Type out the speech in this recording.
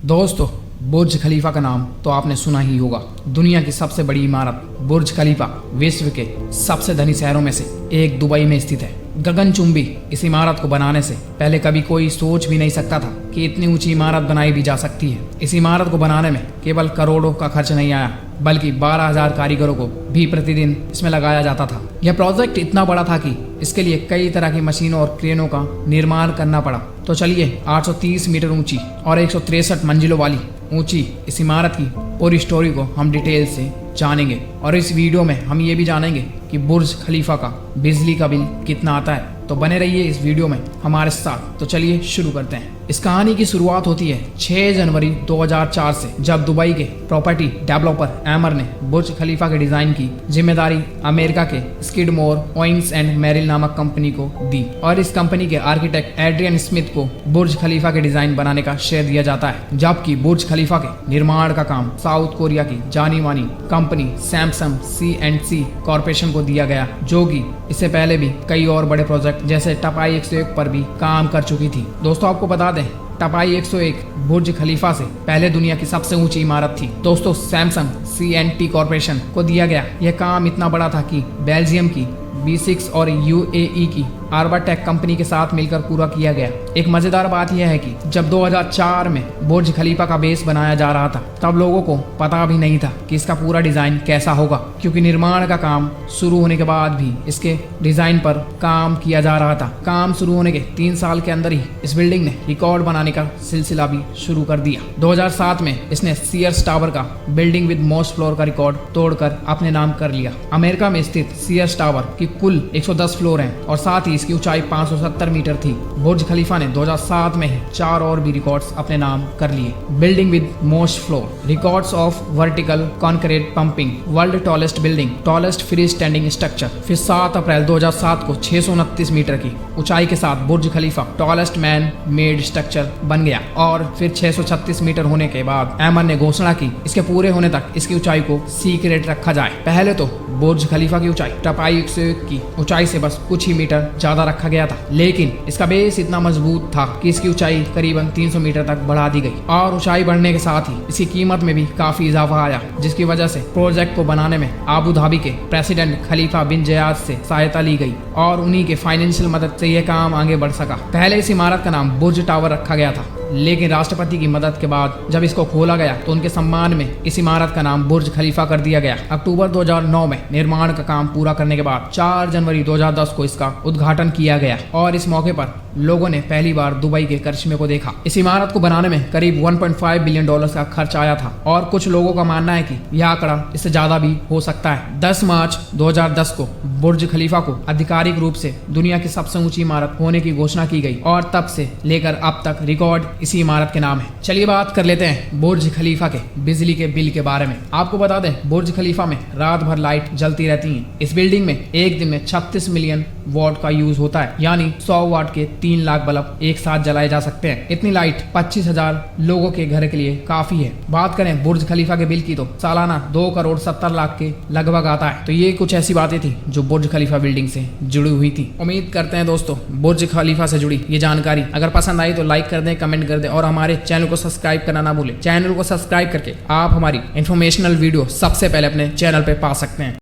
दोस्तों, बुर्ज खलीफा का नाम तो आपने सुना ही होगा। दुनिया की सबसे बड़ी इमारत बुर्ज खलीफा विश्व के सबसे धनी शहरों में से एक दुबई में स्थित है। गगनचुंबी इस इमारत को बनाने से पहले कभी कोई सोच भी नहीं सकता था कि इतनी ऊंची इमारत बनाई भी जा सकती है। इस इमारत को बनाने में केवल करोड़ों का खर्च नहीं आया, बल्कि 12,000 कारीगरों को भी प्रतिदिन इसमें लगाया जाता था। यह प्रोजेक्ट इतना बड़ा था कि इसके लिए कई तरह की मशीनों और क्रेनों का निर्माण करना पड़ा। तो चलिए 830 मीटर ऊंची और 163 मंजिलों वाली ऊंची इस इमारत की पूरी स्टोरी को हम डिटेल से जानेंगे। और इस वीडियो में हम ये भी जानेंगे कि बुर्ज खलीफा का बिजली का बिल कितना आता है। तो बने रहिए इस वीडियो में हमारे साथ। तो चलिए शुरू करते हैं। इस कहानी की शुरुआत होती है 6 जनवरी 2004 से, जब दुबई के प्रॉपर्टी डेवलपर एमर ने बुर्ज खलीफा के डिजाइन की जिम्मेदारी अमेरिका के स्किडमोर, ओइंग्स एंड मेरिल नामक कंपनी को दी। और इस कंपनी के आर्किटेक्ट एड्रियन स्मिथ को बुर्ज खलीफा के डिजाइन बनाने का श्रेय दिया जाता है, जबकि बुर्ज खलीफा के निर्माण का काम साउथ कोरिया की जानी मानी कंपनी सैमसंग C&C कॉर्पोरेशन को दिया गया, जो कि इससे पहले भी कई और बड़े प्रोजेक्ट जैसे टपाई 101 पर भी काम कर चुकी थी। दोस्तों, आपको बता दें, टपाई 101 बुर्ज खलीफा से पहले दुनिया की सबसे ऊंची इमारत थी। दोस्तों, सैमसंग C&T कॉर्पोरेशन को दिया गया यह काम इतना बड़ा था कि बेल्जियम की B6 और UAE की आर्बाटेक कंपनी के साथ मिलकर पूरा किया गया। एक मजेदार बात यह है कि जब 2004 में बुर्ज खलीफा का बेस बनाया जा रहा था, तब लोगों को पता भी नहीं था कि इसका पूरा डिजाइन कैसा होगा, क्योंकि निर्माण का काम शुरू होने के बाद भी इसके डिजाइन पर काम किया जा रहा था। काम शुरू होने के 3 साल के अंदर ही इस बिल्डिंग ने रिकॉर्ड बनाने का सिलसिला भी शुरू कर दिया। 2007 में इसने सीयर्स टावर का बिल्डिंग विद मोस्ट फ्लोर का रिकॉर्ड तोड़कर अपने नाम कर लिया। अमेरिका में स्थित सीयर्स टावर की कुल 110 फ्लोर हैं और साथ ही इसकी ऊंचाई 570 मीटर थी। बुर्ज खलीफा ने 2007 में ही 4 और भी रिकॉर्ड्स अपने नाम कर लिए। Building with most floor, records of vertical concrete pumping, world tallest building, tallest free standing structure. फिर 7 अप्रैल 2007 को 629 मीटर की ऊंचाई के साथ बुर्ज खलीफा टॉलेस्ट मैन मेड स्ट्रक्चर बन गया। और फिर 636 मीटर होने के बाद एमर ने घोषणा की इसके पूरे होने तक इसकी ऊंचाई को सीक्रेट रखा जाए। पहले तो बुर्ज खलीफा की ऊंचाई टपाई 101 की ऊंचाई से बस कुछ ही मीटर ज्यादा रखा गया था, लेकिन इसका बेस इतना मजबूत था कि इसकी ऊंचाई करीबन 300 मीटर तक बढ़ा दी गई। और ऊंचाई बढ़ने के साथ ही इसकी कीमत में भी काफी इजाफा आया, जिसकी वजह से प्रोजेक्ट को बनाने में आबू धाबी के प्रेसिडेंट खलीफा बिन जयाद से सहायता ली गई और उन्हीं के फाइनेंशियल मदद से यह काम आगे बढ़ सका। पहले इस इमारत का नाम बुर्ज टावर रखा गया था, लेकिन राष्ट्रपति की मदद के बाद जब इसको खोला गया तो उनके सम्मान में इस इमारत का नाम बुर्ज खलीफा कर दिया गया। अक्टूबर 2009 में निर्माण का काम पूरा करने के बाद 4 जनवरी 2010 को इसका उद्घाटन किया गया और इस मौके पर लोगों ने पहली बार दुबई के करिश्मे को देखा। इस इमारत को बनाने में करीब 1.5 बिलियन डॉलर का खर्च आया था और कुछ लोगों का मानना है कि यह आंकड़ा इससे ज्यादा भी हो सकता है। 10 मार्च 2010 को बुर्ज खलीफा को आधिकारिक रूप से दुनिया की सबसे ऊंची इमारत होने की घोषणा की गई और तब से लेकर अब तक रिकॉर्ड इसी इमारत के नाम है। चलिए बात कर लेते हैं बुर्ज खलीफा के बिजली के बिल के बारे में। आपको बता दें, बुर्ज खलीफा में रात भर लाइट जलती रहती है। इस बिल्डिंग में एक दिन में 36 मिलियन वॉट का यूज होता है, यानी 100 वाट के 3 लाख बल्ब एक साथ जलाए जा सकते हैं। इतनी लाइट 25,000 लोगों के घर के लिए काफी है। बात करें बुर्ज खलीफा के बिल की तो सालाना 2 करोड़ 70 लाख के लगभग आता है। तो ये कुछ ऐसी बातें थी जो बुर्ज खलीफा बिल्डिंग से जुड़ी हुई थी। उम्मीद करते हैं दोस्तों बुर्ज खलीफा से जुड़ी ये जानकारी अगर पसंद आई तो लाइक कर दें, कमेंट कर दें और हमारे चैनल को सब्सक्राइब करना ना भूलें। चैनल को सब्सक्राइब करके आप हमारी इंफॉर्मेशनल वीडियो सबसे पहले अपने चैनल पे पा सकते हैं।